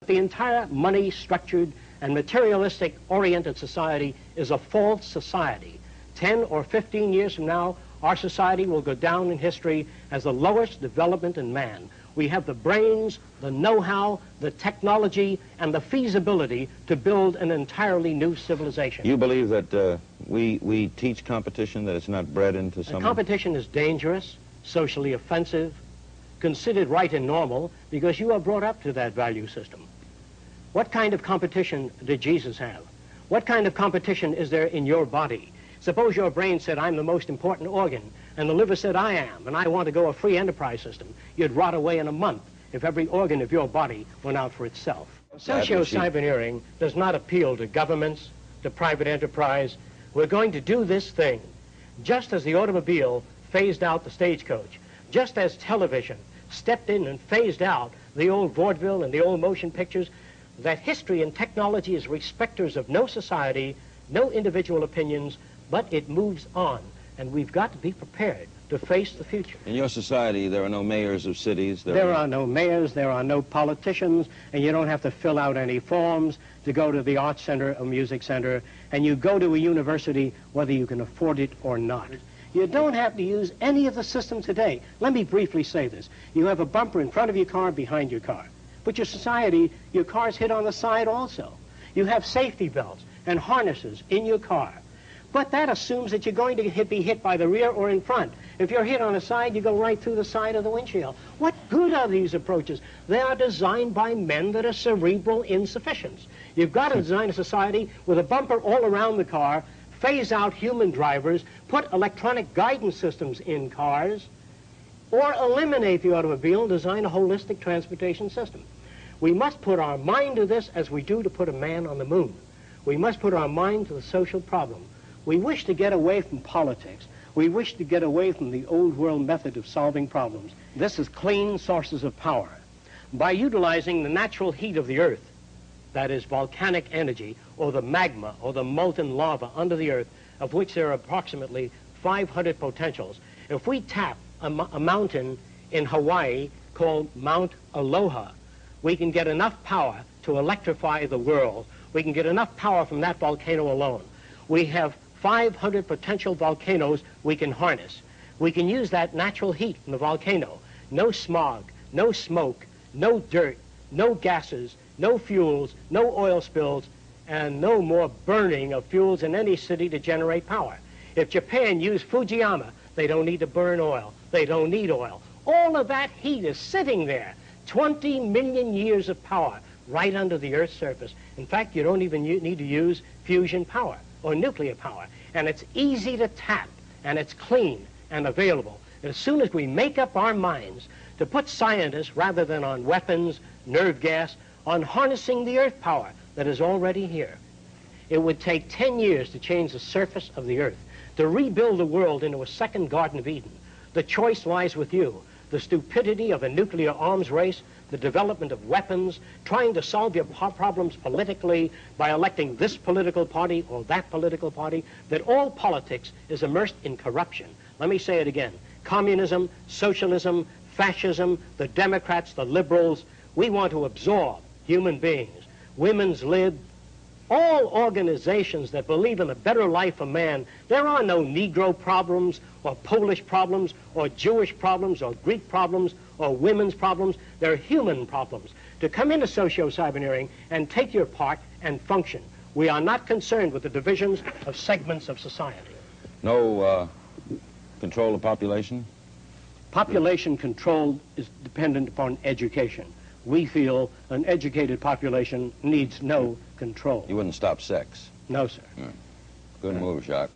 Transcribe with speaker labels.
Speaker 1: The entire money-structured and materialistic-oriented society is a false society. 10 or 15 years from now, our society will go down in history as the lowest development in man. We have the brains, the know-how, the technology, and the feasibility to build an entirely new civilization.
Speaker 2: You believe that we teach competition, that it's not bred into someone?
Speaker 1: Competition is dangerous, socially offensive, considered right and normal, because you are brought up to that value system. What kind of competition did Jesus have? What kind of competition is there in your body? Suppose your brain said, I'm the most important organ, and the liver said, I am, and I want to go a free enterprise system. You'd rot away in a month if every organ of your body went out for itself. Socio-cyberneering does not appeal to governments, to private enterprise. We're going to do this thing just as the automobile phased out the stagecoach, just as television stepped in and phased out the old vaudeville and the old motion pictures. That history and technology is respecters of no society, no individual opinions, but it moves on, and we've got to be prepared to face the future.
Speaker 2: In your society, there are no mayors of cities?
Speaker 1: There are no mayors, there are no politicians, and you don't have to fill out any forms to go to the arts center or music center, and you go to a university whether you can afford it or not. You don't have to use any of the systems today. Let me briefly say this. You have a bumper in front of your car, behind your car. But your society, your car's hit on the side also. You have safety belts and harnesses in your car. But that assumes that you're going to be hit by the rear or in front. If you're hit on the side, you go right through the side of the windshield. What good are these approaches? They are designed by men that are cerebral insufficients. You've got to design a society with a bumper all around the car, phase out human drivers, put electronic guidance systems in cars, or eliminate the automobile and design a holistic transportation system. We must put our mind to this as we do to put a man on the moon. We must put our mind to the social problem. We wish to get away from politics. We wish to get away from the old world method of solving problems. This is clean sources of power. By utilizing the natural heat of the earth, that is volcanic energy, or the magma, or the molten lava under the earth, of which there are approximately 500 potentials. If we tap a mountain in Hawaii called Mount Aloha, we can get enough power to electrify the world. We can get enough power from that volcano alone. We have 500 potential volcanoes we can harness. We can use that natural heat from the volcano. No smog, no smoke, no dirt, no gases, no fuels, no oil spills, and no more burning of fuels in any city to generate power. If Japan used Fujiyama, they don't need to burn oil. They don't need oil. All of that heat is sitting there. 20 million years of power right under the Earth's surface. In fact, you don't even need to use fusion power or nuclear power. And it's easy to tap, and it's clean and available. And as soon as we make up our minds to put scientists, rather than on weapons, nerve gas, on harnessing the earth power that is already here, it would take 10 years to change the surface of the earth, to rebuild the world into a second Garden of Eden. The choice lies with you. The stupidity of a nuclear arms race, the development of weapons, trying to solve your problems politically by electing this political party or that political party, that all politics is immersed in corruption. Let me say it again. Communism, socialism, fascism, the Democrats, the liberals, we want to absorb human beings. Women's lib, all organizations that believe in a better life for man. There are no Negro problems or Polish problems or Jewish problems or Greek problems or women's problems. They're human problems. To come into socio-cyberneering and take your part and function. We are not concerned with the divisions of segments of society.
Speaker 2: No control of population?
Speaker 1: Population control is dependent upon education. We feel an educated population needs no control.
Speaker 2: You wouldn't stop sex?
Speaker 1: No, sir.
Speaker 2: Good move, Jacque.